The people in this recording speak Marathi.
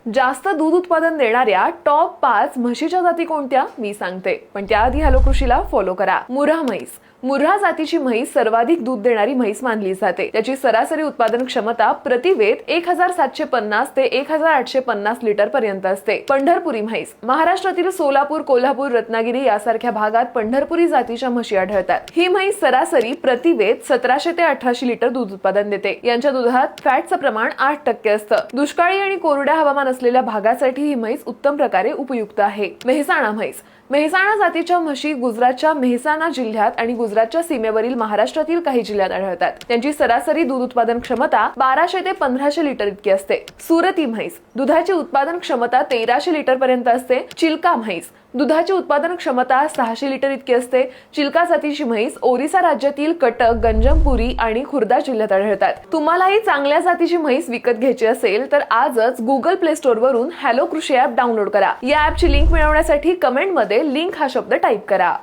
जास्त दूध उत्पादन देणाऱ्या टॉप 5 म्हशीच्या जाती कोणत्या मी सांगते, पण त्याआधी हॅलो कृषीला फॉलो करा. मुर्हा म्हैस. मुर्हा जातीची म्हैस सर्वाधिक दूध देणारी म्हैस मानली जाते. त्याची सरासरी उत्पादन क्षमता प्रतिवेद 1750 ते 1850 लिटर पर्यंत असते. पंढरपुरी म्हैस. महाराष्ट्रातील सोलापूर, कोल्हापूर, रत्नागिरी यासारख्या भागात पंढरपुरी जातीच्या म्हशी आढळतात. ही म्हैस सरासरी प्रतिवेद 1700 ते 1800 लिटर दूध उत्पादन देते. यांच्या दुधात फॅटचं प्रमाण 8% असतं. दुष्काळी आणि कोरड्या हवामान असलेल्या भागासाठी ही म्हैस उत्तम प्रकारे उपयुक्त आहे. मेहसाणा म्हैस. मेहसाणा जातीच्या म्हशी गुजरातच्या मेहसाणा जिल्ह्यात आणि गुजरातच्या सीमेवरील महाराष्ट्रातील काही जिल्ह्यात आढळतात. त्यांची सरासरी दूध उत्पादन क्षमता 1200 ते 1500 लिटर इतकी असते. सुरती म्हैस. दुधाची उत्पादन क्षमता 1300 लिटर पर्यंत असते. चिल्का म्हैस. दुधाची उत्पादन क्षमता 600 लिटर इतकी असते. चिल्का जातीची म्हैस ओरिसा राज्यातील कटक, गंजमपुरी आणि खुर्दा जिल्ह्यात आढळतात. तुम्हालाही चांगल्या जातीची म्हैस विकत घ्यायची असेल तर आजच गुगल प्ले स्टोअर वरून हॅलो कृषी ॲप डाउनलोड करा. या ॲपची लिंक मिळवण्यासाठी कमेंट मध्ये लिंक हा शब्द टाइप करा.